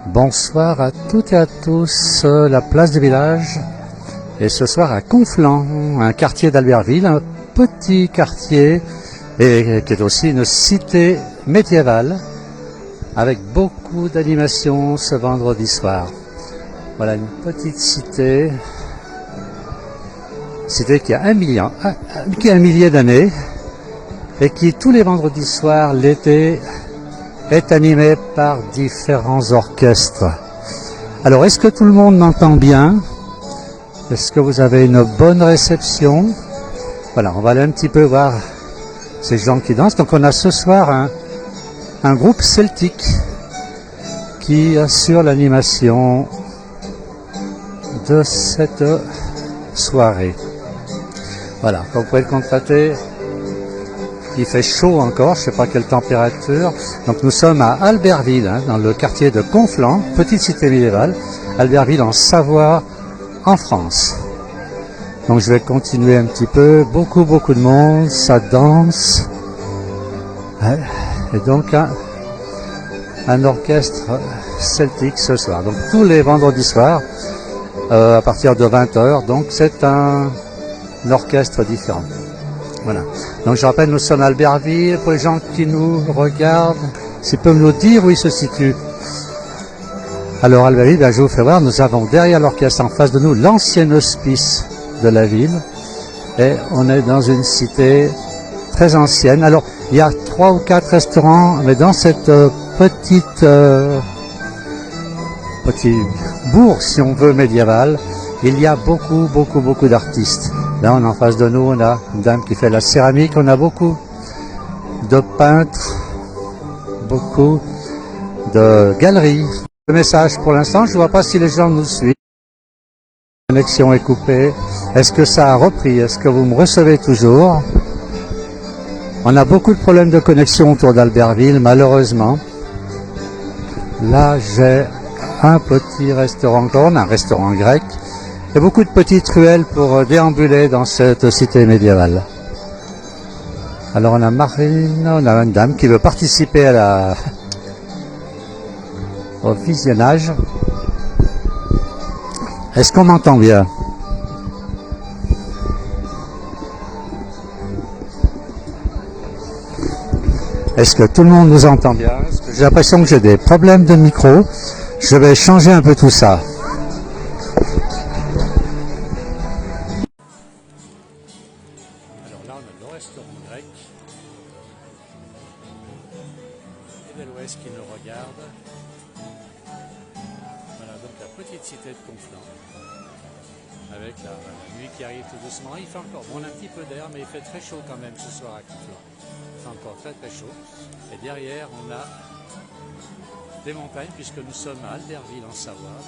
Bonsoir à toutes et à tous, la place du village, et ce soir à Conflans, un quartier d'Albertville, un petit quartier, et qui est aussi une cité médiévale, avec beaucoup d'animations ce vendredi soir. Voilà une petite cité qui a un millier d'années, et qui tous les vendredis soirs, l'été, est animée par différents orchestres. Alors, est-ce que tout le monde m'entend bien? Est-ce que vous avez une bonne réception? Voilà, on va aller un petit peu voir ces gens qui dansent. Donc, on a ce soir un groupe celtique qui assure l'animation de cette soirée. Voilà, comme vous pouvez le constater, il fait chaud encore, je ne sais pas quelle température. Donc nous sommes à Albertville, dans le quartier de Conflans, petite cité médiévale, Albertville en Savoie, en France. Donc je vais continuer un petit peu, beaucoup de monde, ça danse. Et donc un orchestre celtique ce soir. Donc tous les vendredis soirs, à partir de 20h, donc c'est un orchestre différent. Voilà. Donc je rappelle, nous sommes à Albertville. Pour les gens qui nous regardent, s'ils peuvent nous dire où il se situe. Alors Albertville, je vous fais voir, nous avons derrière l'orchestre en face de nous l'ancien hospice de la ville. Et on est dans une cité très ancienne. Alors il y a 3 ou 4 restaurants, mais dans cette petite bourg, si on veut, médiévale, il y a beaucoup d'artistes. Là, on est en face de nous, on a une dame qui fait la céramique, on a beaucoup de peintres, beaucoup de galeries. Le message pour l'instant, je ne vois pas si les gens nous suivent. La connexion est coupée. Est-ce que ça a repris? Est-ce que vous me recevez toujours? On a beaucoup de problèmes de connexion autour d'Albertville, malheureusement. Là, j'ai un petit restaurant encore, un restaurant grec. Il y a beaucoup de petites ruelles pour déambuler dans cette cité médiévale. Alors on a Marine, on a une dame qui veut participer au visionnage. Est-ce qu'on m'entend bien? Est-ce que tout le monde nous entend bien? J'ai l'impression que j'ai des problèmes de micro. Je vais changer un peu tout ça. Alors là, on a le restaurant grec. Et de l'ouest qui nous regarde. Voilà, donc la petite cité de Conflans. Avec la nuit qui arrive tout doucement. Il fait encore, bon, on a un petit peu d'air, mais il fait très chaud quand même ce soir à Conflans. Il fait encore très chaud. Et derrière, on a des montagnes, puisque nous sommes à Albertville en Savoie,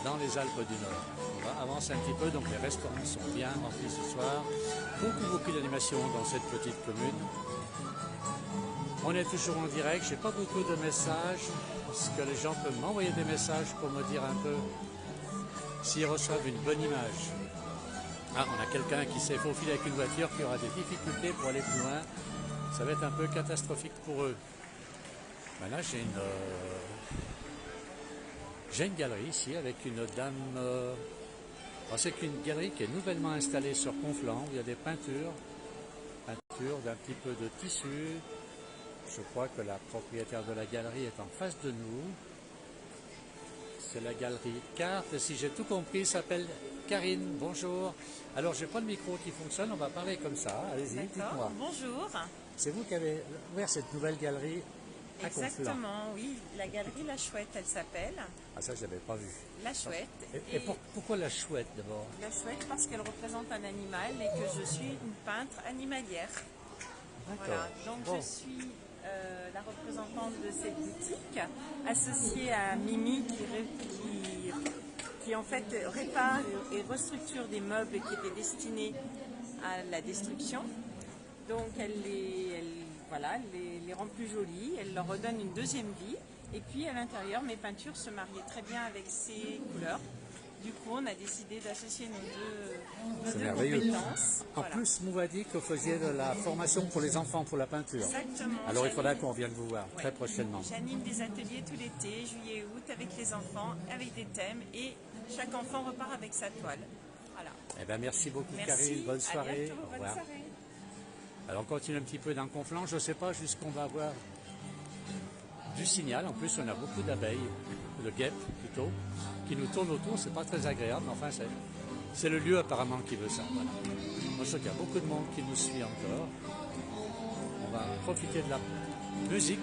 dans les Alpes du Nord. On va avancer un petit peu, donc les restaurants sont bien remplis ce soir. Beaucoup d'animations dans cette petite commune. On est toujours en direct, j'ai pas beaucoup de messages. Est-ce que les gens peuvent m'envoyer des messages pour me dire un peu s'ils reçoivent une bonne image? Ah, on a quelqu'un qui s'est faufilé avec une voiture qui aura des difficultés pour aller plus loin. Ça va être un peu catastrophique pour eux. Ben là, j'ai une galerie ici avec une dame. C'est une galerie qui est nouvellement installée sur Conflans. Il y a des peintures d'un petit peu de tissu. Je crois que la propriétaire de la galerie est en face de nous. C'est la galerie Carte. Si j'ai tout compris, s'appelle Karine. Bonjour. Alors, j'ai pas le micro qui fonctionne. On va parler comme ça. Allez-y, dites-moi. Bonjour. C'est vous qui avez ouvert cette nouvelle galerie à Conflans? Exactement, oui. La galerie La Chouette, elle s'appelle. Ah, ça, je l'avais pas vu. La Chouette. Et pourquoi la chouette d'abord? La Chouette parce qu'elle représente un animal et que je suis une peintre animalière. Voilà. Donc bon. je suis la représentante de cette boutique, associée à Mimi qui en fait répare et restructure des meubles qui étaient destinés à la destruction. Donc elle les rend plus jolies, elle leur redonne une deuxième vie. Et puis à l'intérieur, mes peintures se mariaient très bien avec ces couleurs. Du coup, on a décidé d'associer nos C'est deux merveilleux. compétences. En Voilà. plus, vous m'avez dit que vous faisiez de la formation pour les enfants pour la peinture. Exactement. Alors il faudra qu'on vienne vous voir Ouais. très prochainement. J'anime des ateliers tout l'été, juillet et août, avec les enfants, avec des thèmes, et chaque enfant repart avec sa toile. Voilà. Eh ben, merci beaucoup Merci. Karine, bonne À soirée. bientôt. Au Bonne revoir. soirée. Alors on continue un petit peu dans Conflans, je ne sais pas jusqu'on va avoir du signal. En plus on a beaucoup d'abeilles, de guêpes plutôt, qui nous tournent autour, c'est pas très agréable, mais enfin c'est le lieu apparemment qui veut ça. Voilà. Moi je sais qu'il y a beaucoup de monde qui nous suit encore. On va profiter de la musique.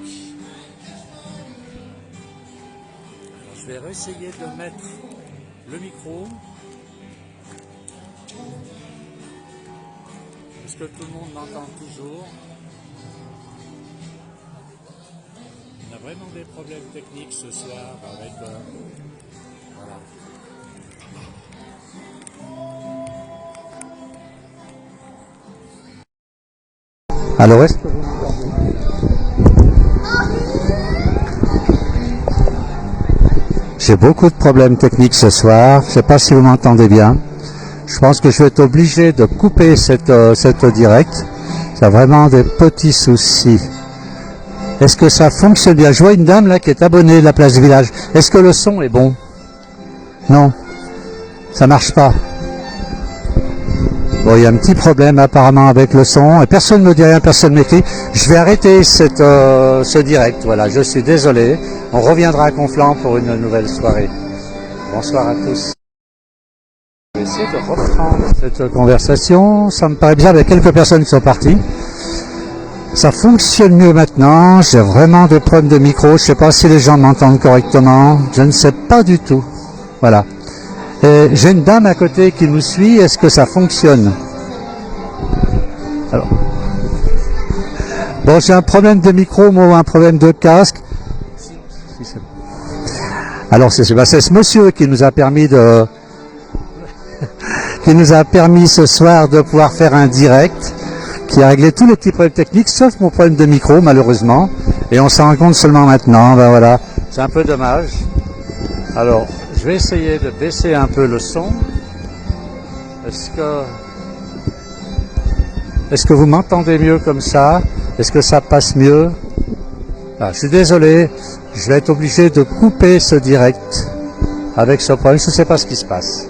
Alors, je vais réessayer de mettre le micro. Est-ce que tout le monde m'entend toujours? On a vraiment des problèmes techniques ce soir avec... voilà. Alors, est-ce que j'ai beaucoup de problèmes techniques ce soir. Je ne sais pas si vous m'entendez bien. Je pense que je vais être obligé de couper cette direct. Il y a vraiment des petits soucis. Est-ce que ça fonctionne bien? Je vois une dame là qui est abonnée de la place du village. Est-ce que le son est bon? Non, ça marche pas. Bon, il y a un petit problème apparemment avec le son et personne ne me dit rien, personne ne m'écrit. Je vais arrêter ce direct. Voilà, je suis désolé. On reviendra à Conflans pour une nouvelle soirée. Bonsoir à tous. Je vais essayer de reprendre cette conversation. Ça me paraît bizarre, il y a quelques personnes qui sont parties. Ça fonctionne mieux maintenant. J'ai vraiment des problèmes de micro. Je ne sais pas si les gens m'entendent correctement. Je ne sais pas du tout. Voilà. J'ai une dame à côté qui nous suit. Est-ce que ça fonctionne? Alors. Bon, j'ai un problème de micro, moi, un problème de casque. Alors, c'est ce monsieur qui nous a permis ce soir de pouvoir faire un direct, qui a réglé tous les petits problèmes techniques, sauf mon problème de micro, malheureusement. Et on s'en rend compte seulement maintenant. Ben voilà, c'est un peu dommage. Alors, je vais essayer de baisser un peu le son. Est-ce que vous m'entendez mieux comme ça? Est-ce que ça passe mieux? Ah, je suis désolé, je vais être obligé de couper ce direct avec ce problème. Je ne sais pas ce qui se passe.